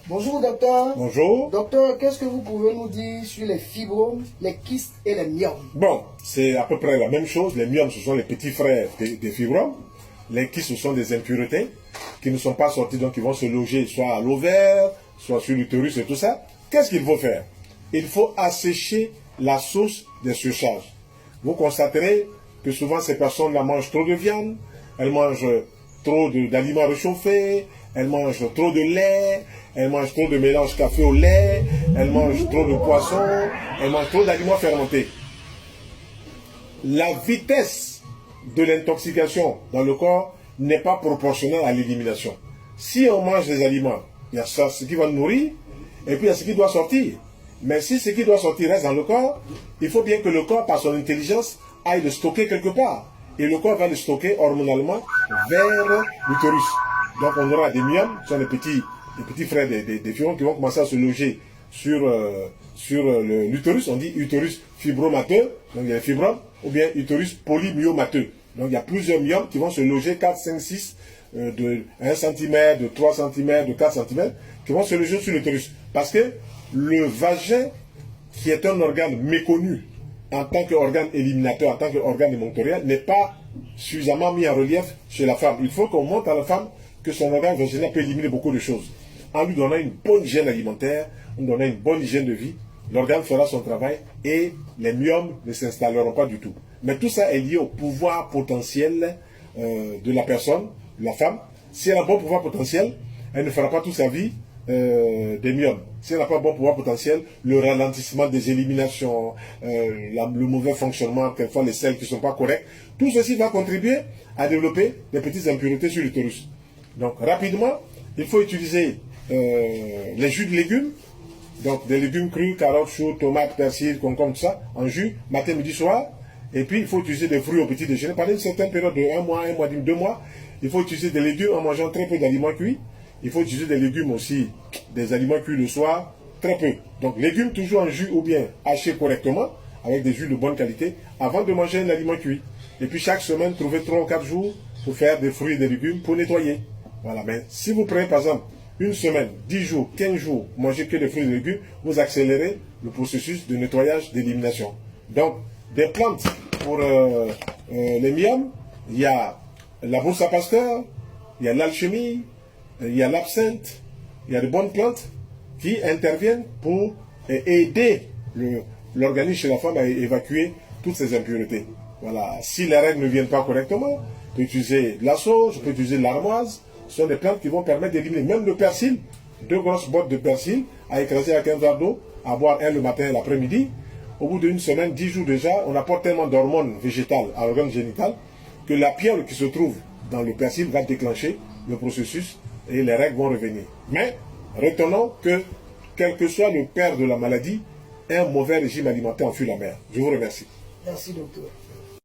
Bonjour docteur. Bonjour. Docteur, qu'est-ce que vous pouvez nous dire sur les fibromes, les kystes et les myomes? Bon, c'est à peu près la même chose. Les myomes, ce sont les petits frères des fibromes. Les kystes, ce sont des impuretés qui ne sont pas sorties, donc qui vont se loger soit à l'ovaire, soit sur l'utérus et tout ça. Qu'est-ce qu'il faut faire? Il faut assécher la source des surcharges. Vous constaterez que souvent ces personnes-là mangent trop de viande, elles mangent trop d'aliments réchauffés, elles mangent trop de lait, elles mangent trop de mélange café au lait, elles mangent trop de poissons, elles mangent trop d'aliments fermentés. La vitesse de l'intoxication dans le corps n'est pas proportionnelle à l'élimination. Si on mange des aliments, il y a ça, ce qui va nous nourrir, et puis il y a ce qui doit sortir. Mais si ce qui doit sortir reste dans le corps, il faut bien que le corps, par son intelligence, aille le stocker quelque part. Et le corps va le stocker hormonalement vers l'utérus. Donc on aura des myomes, qui sont les petits frères des fibromes qui vont commencer à se loger sur l'utérus. On dit utérus fibromateux, donc il y a les fibromes, ou bien utérus polymyomateux. Donc il y a plusieurs myomes qui vont se loger 4, 5, 6, de 1 cm, de 3 cm, de 4 cm, qui vont se loger sur l'utérus. Parce que le vagin, qui est un organe méconnu en tant qu'organe éliminateur, en tant qu'organe émonctorial, n'est pas suffisamment mis en relief chez la femme. Il faut qu'on montre à la femme que son organe vaginal peut éliminer beaucoup de choses. En lui donnant une bonne hygiène alimentaire, en lui donnant une bonne hygiène de vie, l'organe fera son travail et les myomes ne s'installeront pas du tout. Mais tout ça est lié au pouvoir potentiel de la personne, de la femme. Si elle a un bon pouvoir potentiel, elle ne fera pas toute sa vie des myomes. Si elle n'a pas un bon pouvoir potentiel, le ralentissement des éliminations, le mauvais fonctionnement, quelquefois les selles qui ne sont pas correctes, tout ceci va contribuer à développer des petites impuretés sur l'utérus. Donc rapidement, il faut utiliser les jus de légumes, donc des légumes crus, carottes, choux, tomates, persil, concombre, tout ça, en jus, matin, midi, soir. Et puis il faut utiliser des fruits au petit déjeuner. Pendant une certaine période de 1 mois, 1 mois, 2 mois, il faut utiliser des légumes en mangeant très peu d'aliments cuits. Il faut utiliser des légumes aussi, des aliments cuits le soir, très peu. Donc légumes toujours en jus ou bien hachés correctement, avec des jus de bonne qualité, avant de manger un aliment cuit. Et puis chaque semaine, trouver 3 ou 4 jours pour faire des fruits et des légumes pour nettoyer. Voilà, mais si vous prenez par exemple une semaine, 10 jours, 15 jours, mangez que des fruits et des légumes, vous accélérez le processus de nettoyage, d'élimination. Donc, des plantes pour les myomes, il y a la bourse à pasteur, il y a l'alchimie, il y a l'absinthe, il y a de bonnes plantes qui interviennent pour aider l'organisme chez la femme à évacuer toutes ces impuretés. Voilà. Si les règles ne viennent pas correctement, on peut utiliser la sauge, on peut utiliser l'armoise. Ce sont des plantes qui vont permettre d'éliminer même le persil. 2 grosses bottes de persil à écraser avec un verre d'eau, à boire un le matin et l'après-midi. Au bout d'une semaine, 10 jours déjà, on apporte tellement d'hormones végétales à l'organe génital que la pierre qui se trouve dans le persil va déclencher le processus et les règles vont revenir. Mais retenons que, quel que soit le père de la maladie, un mauvais régime alimentaire en fut la mère. Je vous remercie. Merci docteur.